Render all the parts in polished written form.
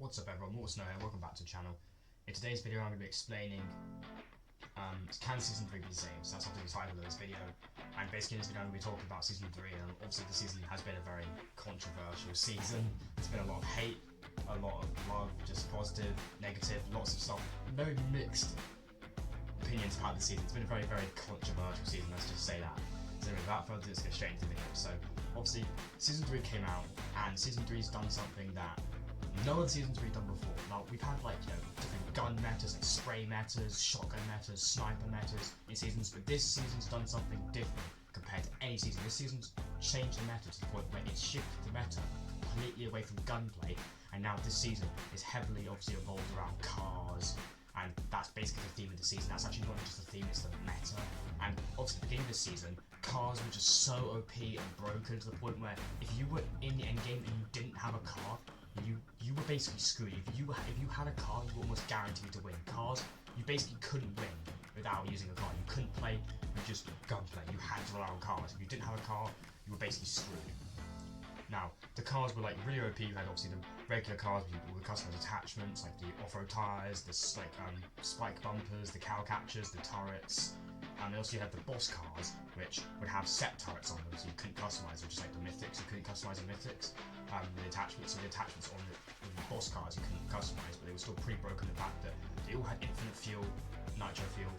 What's up everyone, Morton Snow here, welcome back to the channel. In today's video I'm going to be explaining can Season 3 be saved? So that's obviously the title of this video. And basically in this video I'm going to be talking about Season 3, and obviously the season has been a very controversial season. There's been a lot of hate, a lot of love, just positive, negative, lots of stuff, very mixed opinions about the season. It's been a very, very controversial season, let's just say that. So without further ado, let's get straight into the video. So obviously Season 3 came out, and Season 3's done something that no other season's really done before. Now, we've had different gun metas, like spray metas, shotgun metas, sniper metas in seasons, but this season's done something different compared to any season. This season's changed the meta to the point where it's shifted the meta completely away from gunplay, and now this season is heavily obviously evolved around cars, and that's basically the theme of the season. That's actually not just the theme, it's the meta. And obviously at the beginning of this season, cars were just so OP and broken to the point where if you were in the endgame and you didn't have a car, you were basically screwed. If you had a car, you were almost guaranteed to win. Cars, you basically couldn't win without using a car. You couldn't play with just gunplay. You had to rely on cars. If you didn't have a car, you were basically screwed. Now, the cars were like really OP. You had obviously the regular cars with all the customized attachments, like the off-road tires, the spike bumpers, the cow catchers, the turrets. And also you had the boss cars, which would have set turrets on them, so you couldn't customize them, just like the mythics. You couldn't customize the mythics. The attachments on the boss cars you couldn't customize, but they were still pretty broken. The fact that they all had infinite fuel, nitro fuel.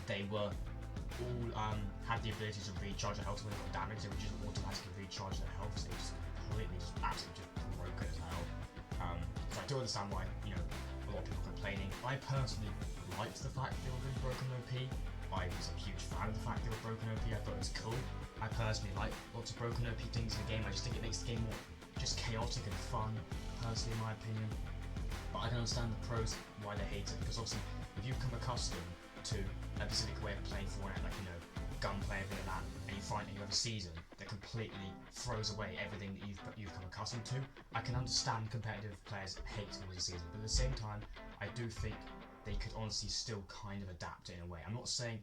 They were all had the ability to recharge their health when they got damaged. They would just automatically recharge their health. So they just completely, absolutely just broken as hell. So I do understand why a lot of people complaining. I personally liked the fact they were really broken OP. I was a huge fan of the fact they were broken OP. I thought it was cool. I personally like lots of broken OP things in the game. I just think it makes the game more just chaotic and fun, personally in my opinion. But I can understand the pros why they hate it, because obviously if you become accustomed to a specific way of playing Fortnite, like gunplay, everything like that, and you find that you have a season that completely throws away everything that you've become accustomed to, I can understand competitive players hating the season. But at the same time, I do think they could honestly still kind of adapt it in a way. I'm not saying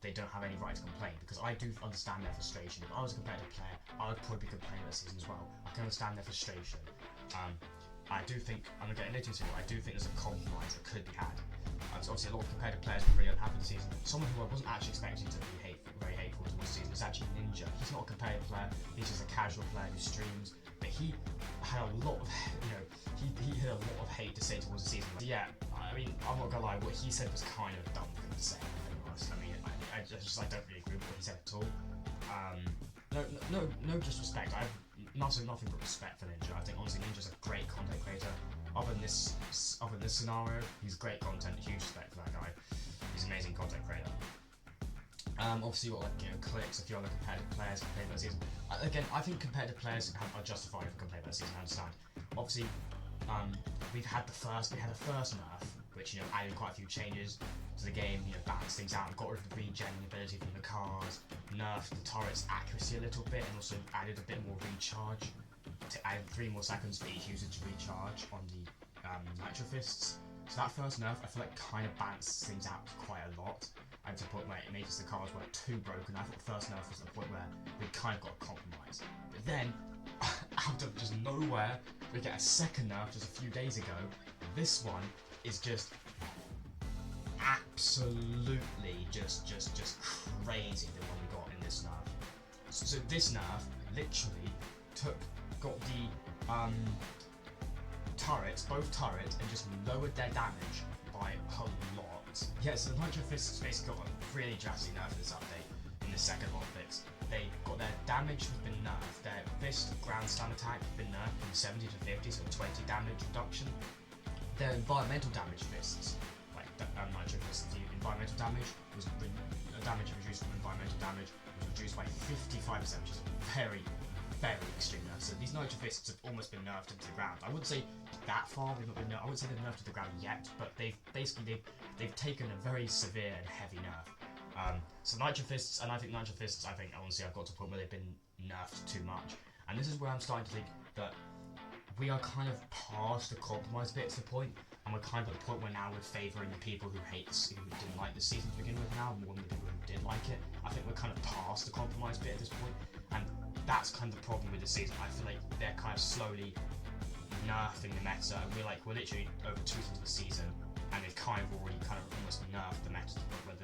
they don't have any right to complain, because I do understand their frustration. If I was a competitive player, I would probably be complaining about the season as well. I can understand their frustration. I do think, I'm going to get into it, I do think there's a compromise that could be had. So obviously a lot of competitive players were really unhappy this season. Someone who I wasn't actually expecting to be very hateful towards the season is actually Ninja. He's not a competitive player, he's just a casual player who streams, but he had a lot of, he had a lot of hate to say towards the season. Yeah, I mean, I'm not gonna lie, what he said was kind of dumb for him to say, to be honest. I mean, I don't really agree with what he said at all. No disrespect. I have nothing but respect for Ninja. I think honestly Ninja's a great content creator. Other than this scenario, he's great content. Huge respect for that guy. He's an amazing content creator. Obviously you've got Clix, a few other competitive players who played that season. Again, I think competitive players are justified for complaining about the season. I understand. Obviously, we had a first nerf, which added quite a few changes to the game. Balanced things out, got rid of the regenning ability from the cars, nerfed the turret's accuracy a little bit, and also added a bit more recharge. To add 3 more seconds for each user to recharge on the Nitro Fists. So that first nerf, I feel like kind of balanced things out quite a lot, and to the point where it made the cars weren't too broken. I thought the first nerf was at the point where we kind of got compromised. But then, out of just nowhere, we get a second nerf just a few days ago. This one is just absolutely just crazy, the one we got in this nerf. So this nerf literally got the turrets, both turrets, and just lowered their damage by a lot. Yeah, so the Nitro Fists basically got a really drastic nerf in this update, in the second hotfix. They got their damage has been nerfed. Their fist ground stun attack has been nerfed from 70 to 50, so 20 damage reduction. Their environmental damage fists, like Nitro Fists, the environmental damage was damage reduced from environmental damage was reduced by 55%, which is very extreme nerf. So these Nitro Fists have almost been nerfed into the ground. I wouldn't say that far. They've not been nerfed. I wouldn't say they've nerfed to the ground yet, but they've taken a very severe and heavy nerf. So Nitro Fists, and I think Nitro Fists, honestly I've got to a point where they've been nerfed too much, and this is where I'm starting to think that we are kind of past the compromise bit to the point, and we're kind of at the point where now we're favouring the people who didn't like the season to begin with now more than the people who did like it. I think we're kind of past the compromise bit at this point, and that's kind of the problem with the season. I feel like they're kind of slowly nerfing the meta, and we're literally over 2 into the season, and they've kind of already almost nerfed the meta to the point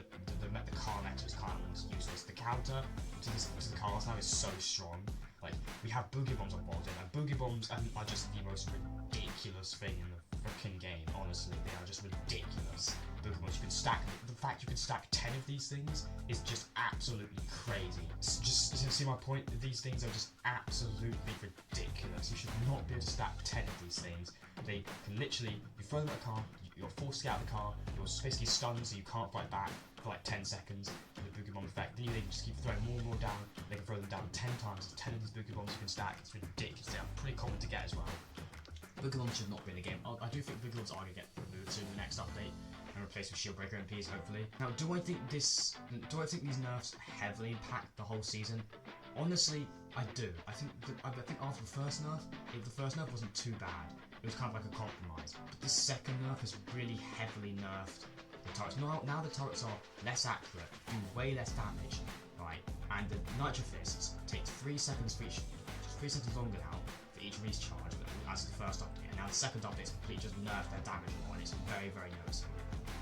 where the car meta is kind of almost useless. The counter to the cars now is so strong. Like, we have Boogie Bombs on Bolden, and Boogie Bombs are just the most ridiculous thing in the freaking game, honestly. They are just ridiculous. Boogie Bombs, you can stack, the fact you can stack 10 of these things is just absolutely crazy. Just, see my point? These things are just absolutely ridiculous. You should not be able to stack 10 of these things. They can literally, you throw them at a car, you're forced to get out of the car, you're basically stunned so you can't fight back for like 10 seconds with the Boogie Bomb effect. Then they just keep throwing more and more down. They can throw them down 10 times. There's 10 of these Boogie Bombs you can stack. It's ridiculous. They are pretty common to get as well. Boogie Bombs should not be in the game. I do think Boogie Bombs are going to get removed soon in the next update and replaced with Shield Breaker MPs, hopefully. Now, do I think these nerfs heavily impact the whole season? Honestly, I do. I think after the first nerf, if the first nerf wasn't too bad, it was kind of like a compromise. But the second nerf has really heavily nerfed the turrets. Now the turrets are less accurate, do way less damage, right? And the Nitro Fists take 3 seconds for each, 3 seconds longer now for each recharge as the first update. And now the second update is completely just nerfed their damage more, and it's very, very noticeable.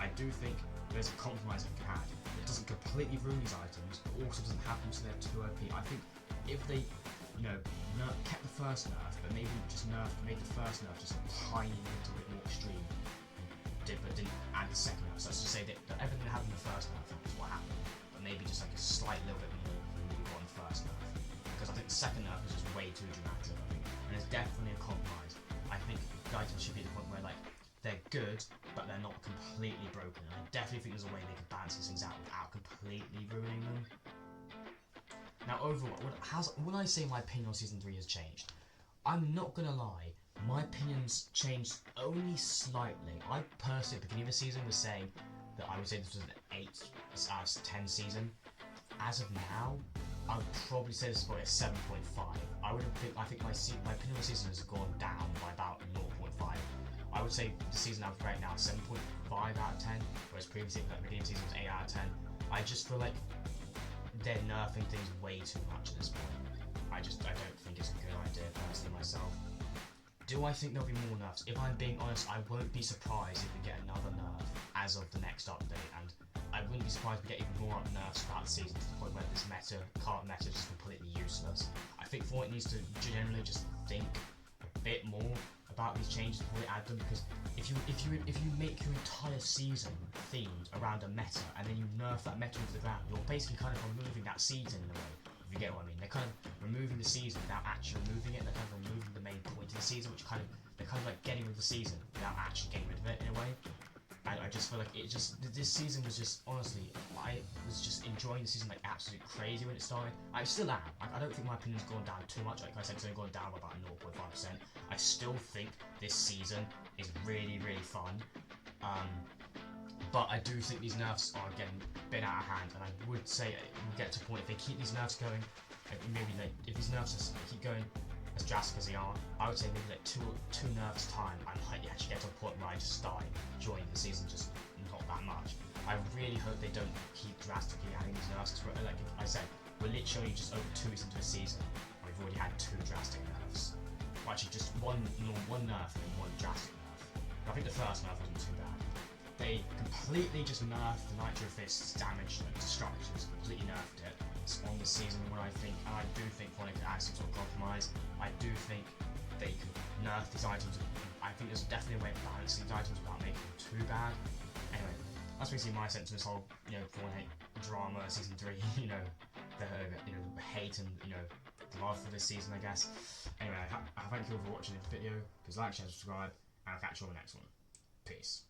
I do think there's a compromise that can be had. It doesn't completely ruin these items, but also doesn't have them so they're too OP. I think if they, kept the first nerf, but maybe just made the first nerf just a tiny little bit more extreme, but didn't add the second nerf. So let's just say that everything that happened in the first nerf is what happened, but maybe just like a slight little bit more than what we got in the first nerf. Because I think the second nerf is just way too dramatic, I think, and there's definitely a compromise. I think the items should be at the point where, like, they're good, but they're not completely broken. And I definitely think there's a way they could balance these things out without completely ruining them. Now, overall, when I say my opinion on Season 3 has changed, I'm not gonna lie, my opinion's changed only slightly. I personally, at the beginning of the season, was saying that I would say this was an 8 out of 10 season. As of now, I would probably say this is probably a 7.5. I think my opinion on the season has gone down by about 0.5. I would say the season I'm right now is 7.5 out of 10, whereas previously at the beginning of the season was 8 out of 10. I just feel like they're nerfing things way too much at this point. I don't think it's a good idea personally myself. Do I think there'll be more nerfs? If I'm being honest, I won't be surprised if we get another nerf as of the next update, and I wouldn't be surprised if we get even more nerfs throughout the season to the point where this cart meta is just completely useless. I think Fortnite needs to generally just think a bit more about these changes before they add them, because if you make your entire season themed around a meta and then you nerf that meta into the ground, you're basically kind of removing that season in a way. If you get what I mean, they're kind of removing the season without actually removing it. They're kind of removing the main point of the season, which they're kind of like getting rid of the season without actually getting rid of it in a way. And I just feel like this season was just, honestly, I was just enjoying the season like absolutely crazy when it started. I still am. I don't think my opinion's gone down too much. Like I said, it's only gone down by about 0.5%. I still think this season is really, really fun. But I do think these nerfs are getting a bit out of hand, and I would say it will get to a point if they keep these nerfs going, maybe like if these nerfs keep going as drastic as they are, I would say maybe like two nerfs time, I might actually get to a point where I just start enjoying the season just not that much. I really hope they don't keep drastically adding these nerfs, because like I said, we're literally just over 2 weeks into the season, and we've already had 2 drastic nerfs. Well, actually, just one nerf and one drastic nerf. I think the first nerf wasn't too bad. They completely just nerfed the Nitro Fist's damage and destructions, completely nerfed it on this season. What I think, and I do think Fortnite could add some sort of compromise. I do think they could nerf these items. I think there's definitely a way to balance these items without making them too bad. Anyway, that's basically my sense of this whole, Fortnite drama season 3. The hate and the love for this season, I guess. Anyway, I thank you all for watching this video. Please like, share, subscribe, and I'll catch you on the next one. Peace.